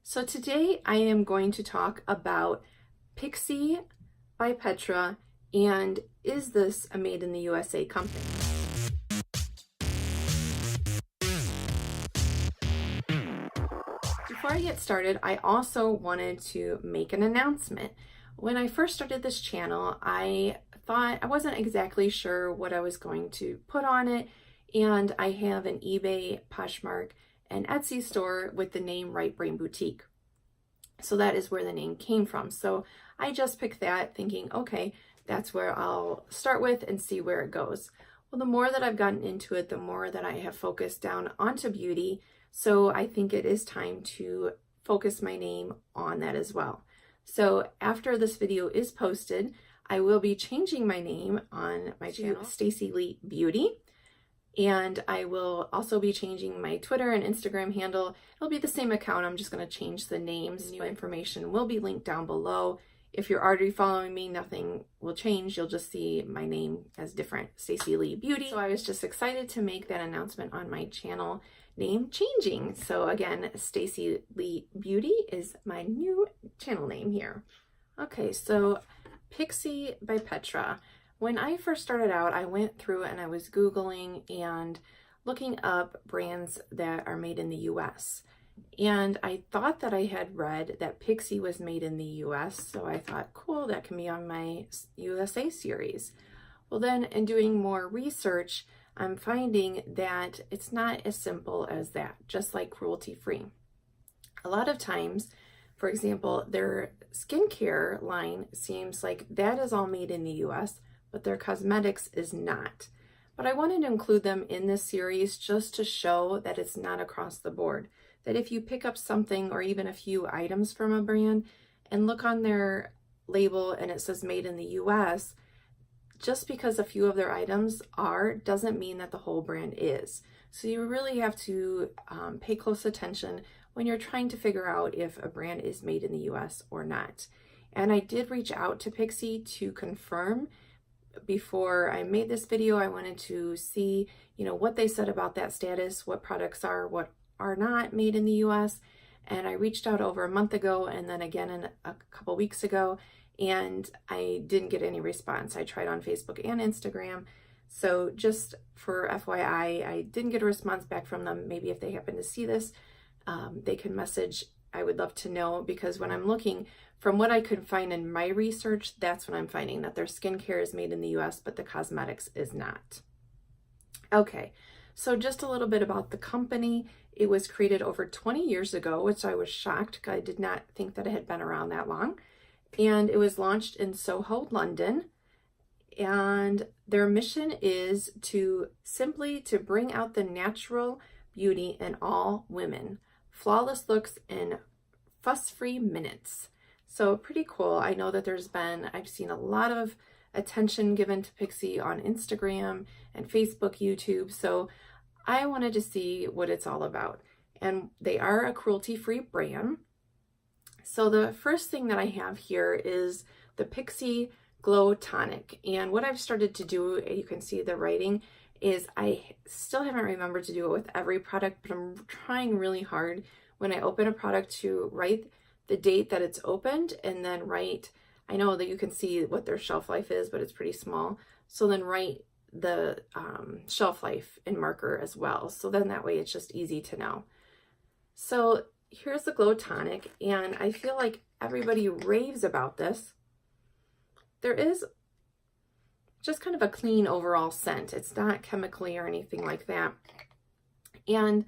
So today I am going to talk about Pixi by Petra, and is this a made in the USA company? Before I get started, I also wanted to make an announcement. When I first started this channel, I thought I wasn't exactly sure what I was going to put on it, and I have an eBay, Poshmark, and Etsy store with the name Right Brain Boutique. So that is where the name came from. So I just picked that thinking, okay, that's where I'll start with and see where it goes. Well, the more that I've gotten into it, the more that I have focused down onto beauty. So I think it is time to focus my name on that as well. So after this video is posted, I will be changing my name on my channel, Stacilea Beauty. And I will also be changing my Twitter and Instagram handle. It'll be the same account. I'm just going to change the names. New information will be linked down below. If you're already following me, nothing will change. You'll just see my name as different, Stacilea Beauty. So I was just excited to make that announcement on my channel name changing. So again, Stacilea Beauty is my new channel name here. Okay, so Pixi by Petra. When I first started out, I went through and I was Googling and looking up brands that are made in the US. And I thought that I had read that Pixi was made in the US, so I thought, cool, that can be on my USA series. Well then, in doing more research, I'm finding that it's not as simple as that, just like cruelty-free. A lot of times, for example, their skincare line seems like that is all made in the US, but their cosmetics is not. But I wanted to include them in this series just to show that it's not across the board. That if you pick up something or even a few items from a brand and look on their label and it says made in the US, just because a few of their items are, doesn't mean that the whole brand is. So you really have to pay close attention when you're trying to figure out if a brand is made in the US or not. And I did reach out to Pixi to confirm. Before I made this video, I wanted to see, what they said about that status, what products are, what are not made in the US. And I reached out over a month ago and then again a couple weeks ago, and I didn't get any response. I tried on Facebook and Instagram. So just for FYI, I didn't get a response back from them. Maybe if they happen to see this, they can message. I would love to know, because when I'm looking, from what I could find in my research, that's what I'm finding, that their skincare is made in the US, but the cosmetics is not. Okay, so just a little bit about the company. It was created over 20 years ago, which I was shocked. I did not think that it had been around that long. And it was launched in Soho, London. And their mission is to bring out the natural beauty in all women. Flawless looks in fuss-free minutes. So pretty cool. I know that I've seen a lot of attention given to Pixi on Instagram and Facebook, YouTube. So I wanted to see what it's all about. And they are a cruelty-free brand. So the first thing that I have here is the Pixi Glow Tonic. And what I've started to do, you can see the writing, is I still haven't remembered to do it with every product, but I'm trying really hard when I open a product to write the date that it's opened, and then write, I know that you can see what their shelf life is, but it's pretty small. So then write the shelf life in marker as well. So then that way it's just easy to know. So here's the Glow Tonic, and I feel like everybody raves about this. There is just kind of a clean overall scent. It's not chemically or anything like that. And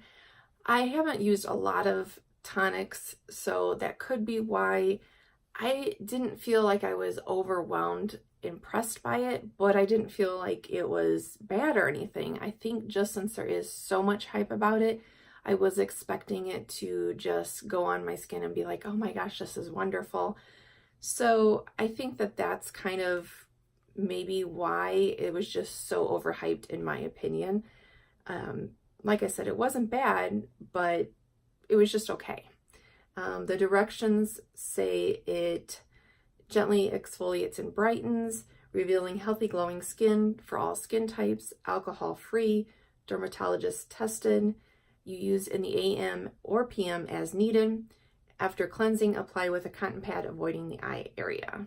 I haven't used a lot of tonics, so that could be why I didn't feel like I was overwhelmed, impressed by it, but I didn't feel like it was bad or anything. I think just since there is so much hype about it, I was expecting it to just go on my skin and be like, oh my gosh, this is wonderful. So I think that that's kind of maybe why it was just so overhyped in my opinion. Like I said, it wasn't bad, but it was just okay. The directions say it gently exfoliates and brightens, revealing healthy glowing skin for all skin types, alcohol-free, dermatologist tested. You use in the AM or PM as needed. After cleansing, apply with a cotton pad, avoiding the eye area.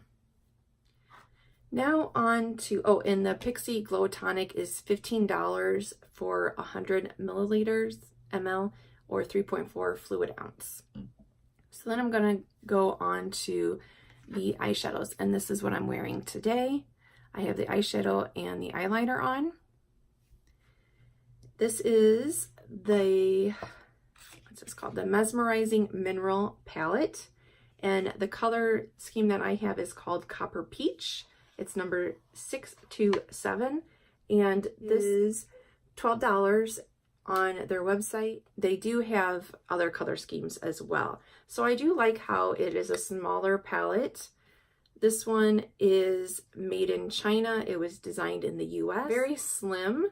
Now on to, oh, and the Pixi Glow Tonic is $15 for 100 ml or 3.4 fluid ounce. So then I'm going to go on to the eyeshadows, and this is what I'm wearing today. I have the eyeshadow and the eyeliner on. This is the, what's this called? The Mesmerizing Mineral Palette, and the color scheme that I have is called Copper Peach. It's number 627, and this is $12 on their website. They do have other color schemes as well. So I do like how it is a smaller palette. This one is made in China. It was designed in the US. Very slim,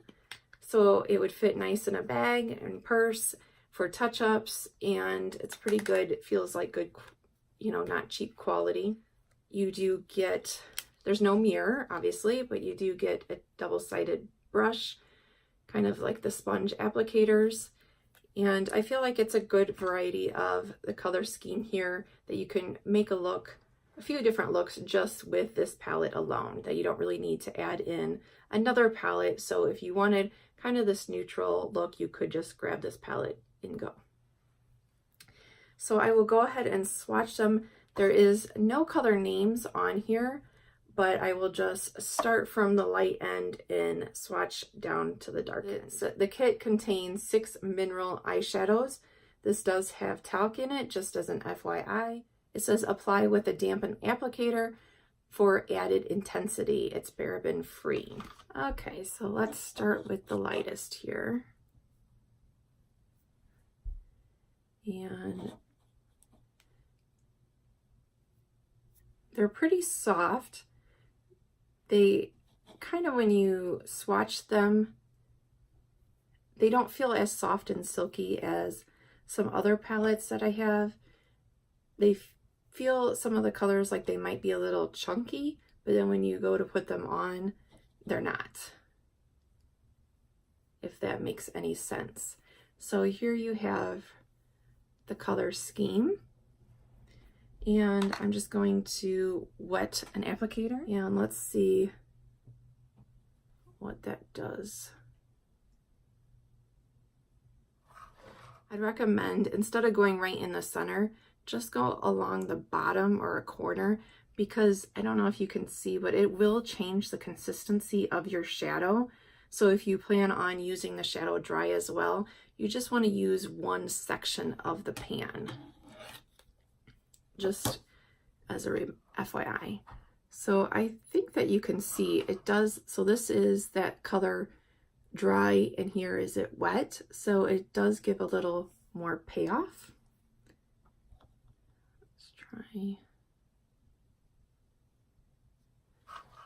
so it would fit nice in a bag and purse for touch-ups, and it's pretty good. It feels like good, you know, not cheap quality. You do get, there's no mirror, obviously, but you do get a double-sided brush, kind of like the sponge applicators. And I feel like it's a good variety of the color scheme here that you can make a few different looks just with this palette alone, that you don't really need to add in another palette. So if you wanted kind of this neutral look, you could just grab this palette and go. So I will go ahead and swatch them. There is no color names on here, but I will just start from the light end and swatch down to the dark end. So the kit contains 6 mineral eyeshadows. This does have talc in it, just as an FYI. It says apply with a dampen applicator for added intensity. It's paraben free. Okay, so let's start with the lightest here. And they're pretty soft. They kind of, when you swatch them, they don't feel as soft and silky as some other palettes that I have. They feel, some of the colors, like they might be a little chunky, but then when you go to put them on, they're not, if that makes any sense. So here you have the color scheme, and I'm just going to wet an applicator, and let's see what that does. I'd recommend, instead of going right in the center, just go along the bottom or a corner, because I don't know if you can see, but it will change the consistency of your shadow. So if you plan on using the shadow dry as well, you just want to use one section of the pan, just as a FYI. So I think that you can see it does. So this is that color dry, and here is it wet. So it does give a little more payoff. Let's try.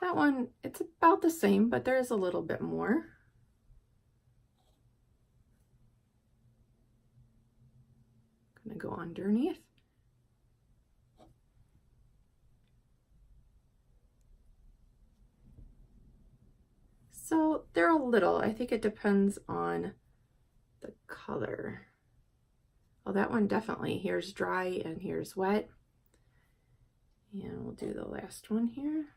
That one, it's about the same, but there is a little bit more. I'm gonna go underneath. So they're a little, I think it depends on the color. Oh, that one definitely, here's dry and here's wet. And we'll do the last one here.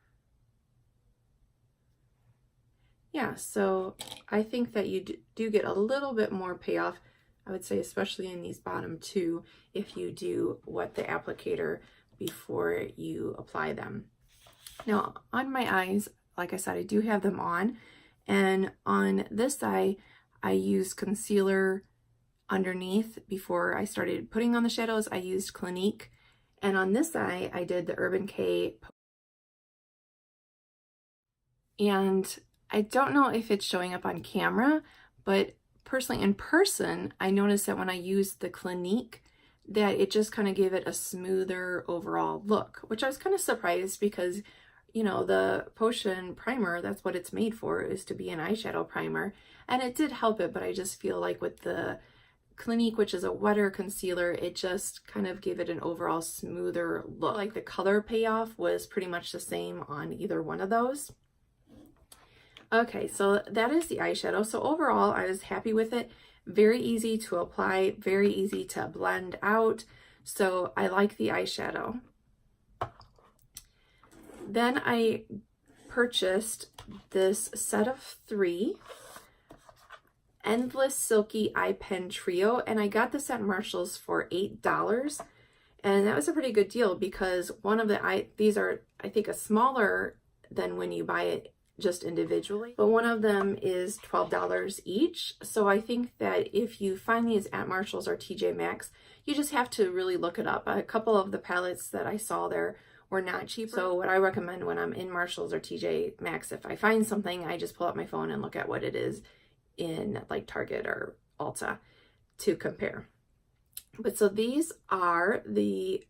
Yeah, so I think that you do get a little bit more payoff, I would say, especially in these bottom two, if you do wet the applicator before you apply them. Now, on my eyes, like I said, I do have them on, and on this eye, I used concealer underneath before I started putting on the shadows. I used Clinique, and on this eye, I did the Urban Decay. And I don't know if it's showing up on camera, but personally in person, I noticed that when I used the Clinique, that it just kind of gave it a smoother overall look, which I was kind of surprised because, you know, the Potion primer, that's what it's made for, is to be an eyeshadow primer. And it did help it, but I just feel like with the Clinique, which is a wetter concealer, it just kind of gave it an overall smoother look. Like the color payoff was pretty much the same on either one of those. Okay, so that is the eyeshadow. So overall, I was happy with it. Very easy to apply, very easy to blend out. So I like the eyeshadow. Then I purchased this set of 3 Endless Silky Eye Pen Trio, and I got this at Marshall's for $8. And that was a pretty good deal because one of these are, I think, a smaller than when you buy it just individually, but one of them is $12 each. So I think that if you find these at Marshall's or TJ Maxx, you just have to really look it up. A couple of the palettes that I saw there were not cheaper. So what I recommend when I'm in Marshall's or TJ Maxx, if I find something, I just pull up my phone and look at what it is in like Target or Ulta to compare. But so these are the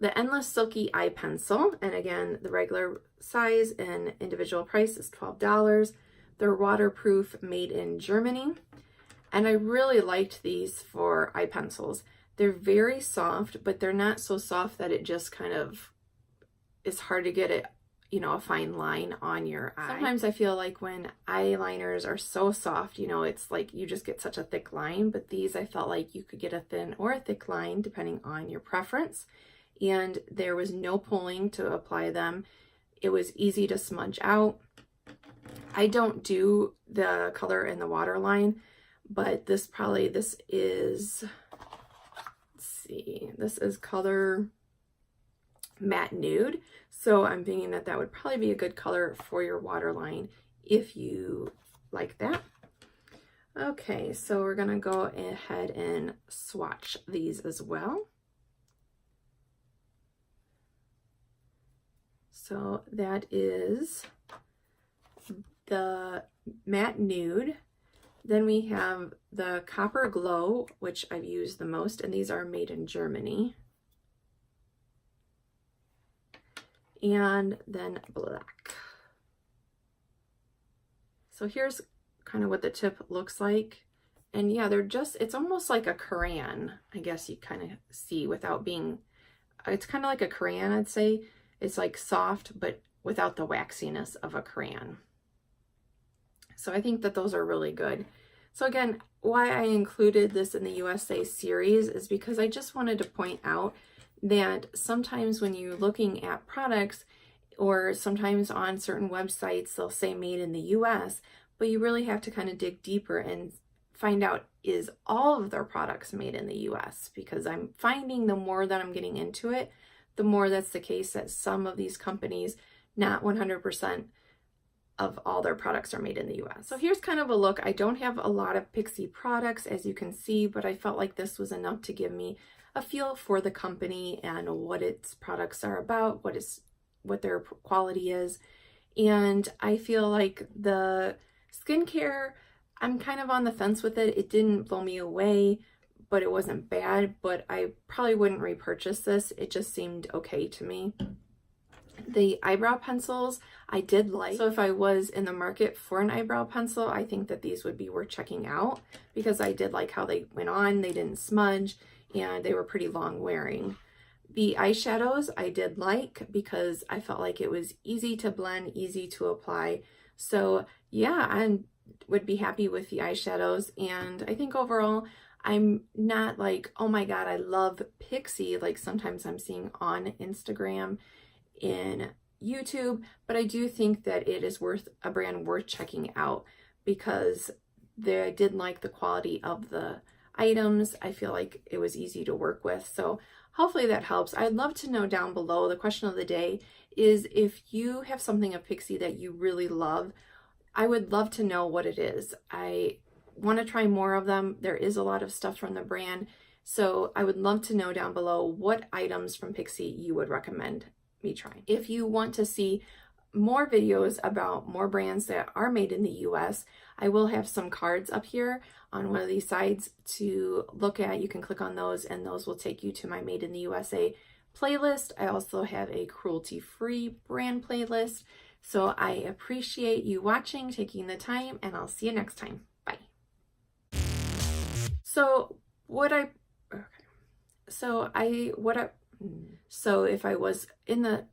Endless Silky Eye Pencil, and again, the regular size and individual price is $12. They're waterproof, made in Germany, and I really liked these for eye pencils. They're very soft, but they're not so soft that it just kind of is hard to get it, you know, a fine line on your eye. Sometimes I feel like when eyeliners are so soft, you know, it's like you just get such a thick line, but these I felt like you could get a thin or a thick line depending on your preference. And there was no pulling to apply them. It was easy to smudge out. I don't do the color in the waterline, but this is, let's see, this is color Matte Nude. So I'm thinking that that would probably be a good color for your waterline if you like that. Okay, so we're gonna go ahead and swatch these as well. So that is the Matte Nude. Then we have the Copper Glow, which I've used the most, and these are made in Germany. And then Black. So here's kind of what the tip looks like. And yeah, it's almost like a crayon, I guess you kind of see without being, it's kind of like a crayon, I'd say. It's like soft, but without the waxiness of a crayon. So I think that those are really good. So again, why I included this in the USA series is because I just wanted to point out that sometimes when you're looking at products, or sometimes on certain websites, they'll say made in the US, but you really have to kind of dig deeper and find out, is all of their products made in the US? Because I'm finding the more that I'm getting into it, the more that's the case that some of these companies, not 100% of all their products are made in the US. So here's kind of a look. I don't have a lot of Pixi products, as you can see, but I felt like this was enough to give me a feel for the company and what its products are about, what their quality is. And I feel like the skincare, I'm kind of on the fence with it. It didn't blow me away, but it wasn't bad, but I probably wouldn't repurchase this. It just seemed okay to me. The eyebrow pencils I did like. So if I was in the market for an eyebrow pencil, I think that these would be worth checking out because I did like how they went on. They didn't smudge and they were pretty long wearing. The eyeshadows I did like because I felt like it was easy to blend, easy to apply. So yeah, I would be happy with the eyeshadows. And I think overall, I'm not like, oh my God, I love Pixi, like sometimes I'm seeing on Instagram, in YouTube, but I do think that it is a brand worth checking out because I did like the quality of the items. I feel like it was easy to work with. So hopefully that helps. I'd love to know down below. The question of the day is if you have something of Pixi that you really love, I would love to know what it is. I want to try more of them. There is a lot of stuff from the brand. So I would love to know down below what items from Pixi you would recommend me trying. If you want to see more videos about more brands that are made in the US, I will have some cards up here on one of these sides to look at. You can click on those and those will take you to my Made in the USA playlist. I also have a cruelty-free brand playlist. So I appreciate you watching, taking the time, and I'll see you next time. Bye. So if I was in the